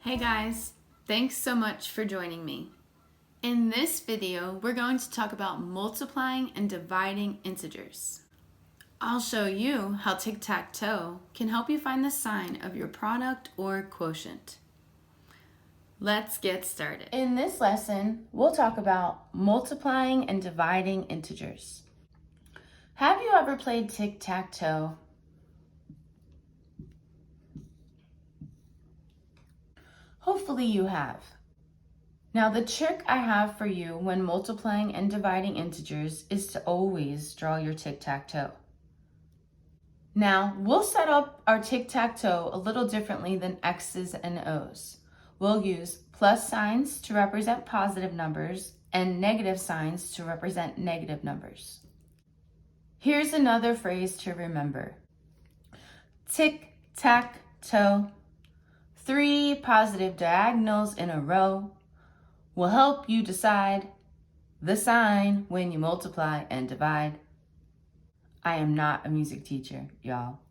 Hey guys, thanks so much for joining me. In this video, we're going to talk about multiplying and dividing integers. I'll show you how tic-tac-toe can help you find the sign of your product or quotient. Let's get started. In this lesson, we'll talk about multiplying and dividing integers. Have you ever played tic-tac-toe? Hopefully you have. Now the trick I have for you when multiplying and dividing integers is to always draw your tic-tac-toe. Now we'll set up our tic-tac-toe a little differently than X's and O's. We'll use plus signs to represent positive numbers and negative signs to represent negative numbers. Here's another phrase to remember. Tic-tac-toe. 3 positive diagonals in a row will help you decide the sign when you multiply and divide. I am not a music teacher, y'all.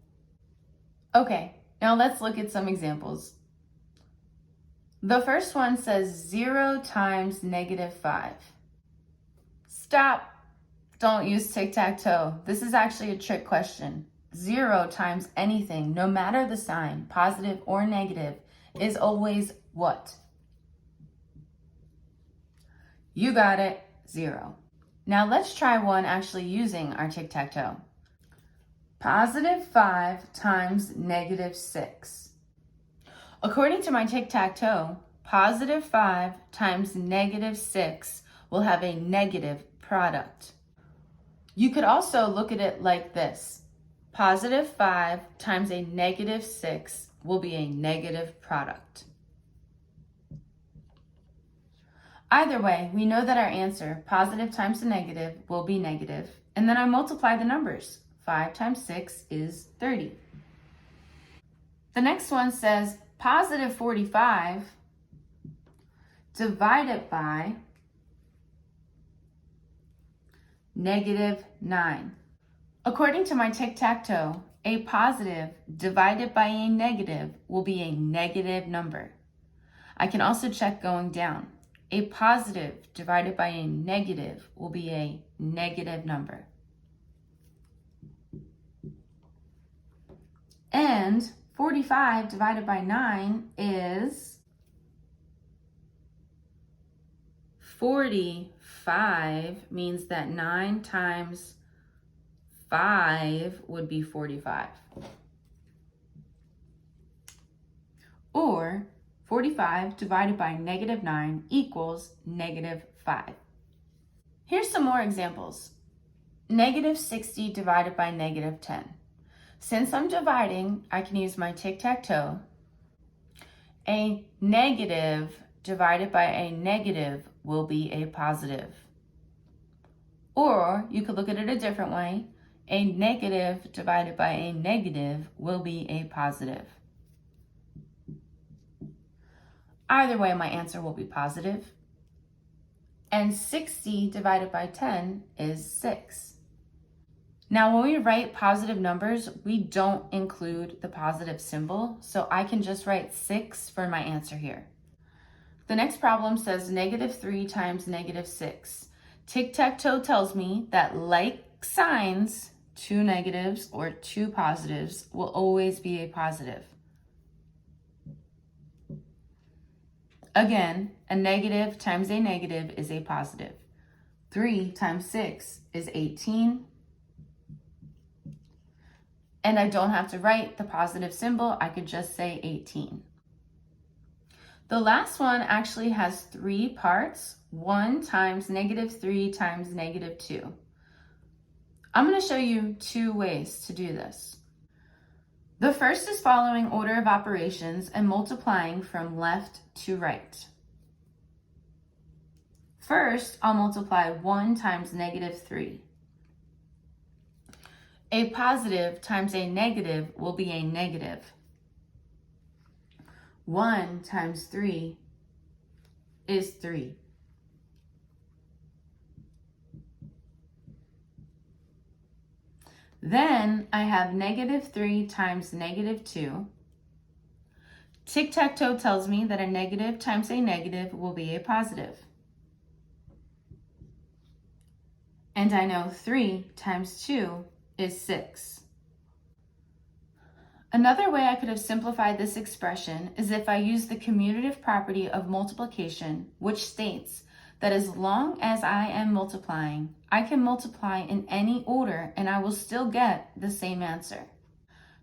Okay, now let's look at some examples. The first one says 0 times -5. Stop. Don't use tic-tac-toe. This is actually a trick question. 0 times anything, no matter the sign, positive or negative, is always what? You got it, 0. Now let's try one actually using our tic-tac-toe. Positive 5 times -6. According to my tic-tac-toe, positive 5 times -6 will have a negative product. You could also look at it like this. Positive 5 times a -6 will be a negative product. Either way, we know that our answer, positive times a negative, will be negative. And then I multiply the numbers. 5 times 6 is 30. The next one says positive 45 divided by -9. According to my tic-tac-toe, a positive divided by a negative will be a negative number. I can also check going down. A positive divided by a negative will be a negative number. And 45 divided by 9 is 45, means that 9 times 5 would be 45. Or 45 divided by -9 equals -5. Here's some more examples. -60 divided by -10. Since I'm dividing, I can use my tic-tac-toe. A negative divided by a negative will be a positive. Or you could look at it a different way. A negative divided by a negative will be a positive. Either way, my answer will be positive. And 60 divided by 10 is 6. Now, when we write positive numbers, we don't include the positive symbol, so I can just write 6 for my answer here. The next problem says -3 times -6. Tic-tac-toe tells me that like signs, 2 negatives or 2 positives will always be a positive. Again, a negative times a negative is a positive. 3 times 6 is 18. And I don't have to write the positive symbol, I could just say 18. The last one actually has 3 parts, 1 times -3 times -2. I'm going to show you 2 ways to do this. The first is following order of operations and multiplying from left to right. First, I'll multiply 1 times -3. A positive times a negative will be a negative. 1 times 3 is 3. Then I have -3 times -2. Tic-tac-toe tells me that a negative times a negative will be a positive. And I know 3 times 2 is 6. Another way I could have simplified this expression is if I use the commutative property of multiplication, which states that as long as I am multiplying, I can multiply in any order and I will still get the same answer.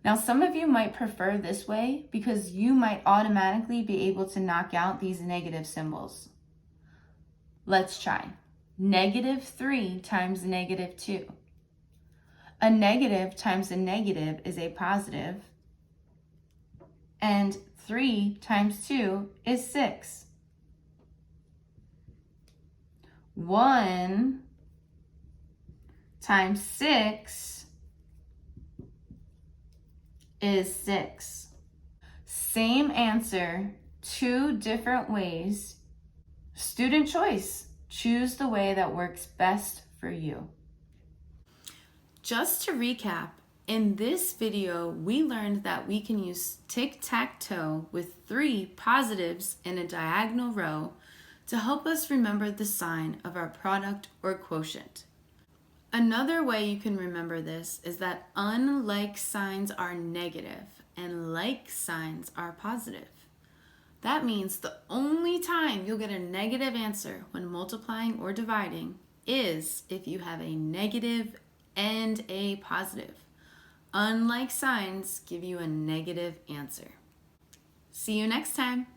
Now, some of you might prefer this way because you might automatically be able to knock out these negative symbols. Let's try. Negative 3 times negative 2. A negative times a negative is a positive, and 3 times 2 is 6. 1 times 6 is 6. Same answer, 2 different ways. Student choice. Choose the way that works best for you. Just to recap, in this video, we learned that we can use tic-tac-toe with 3 positives in a diagonal row to help us remember the sign of our product or quotient. Another way you can remember this is that unlike signs are negative and like signs are positive. That means the only time you'll get a negative answer when multiplying or dividing is if you have a negative and a positive. Unlike signs give you a negative answer. See you next time.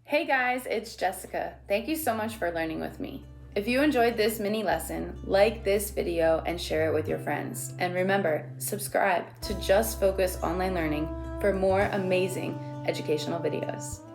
Hey guys, it's Jessica. Thank you so much for learning with me. If you enjoyed this mini lesson, like this video and share it with your friends. And remember, subscribe to Just Focus Online Learning for more amazing educational videos.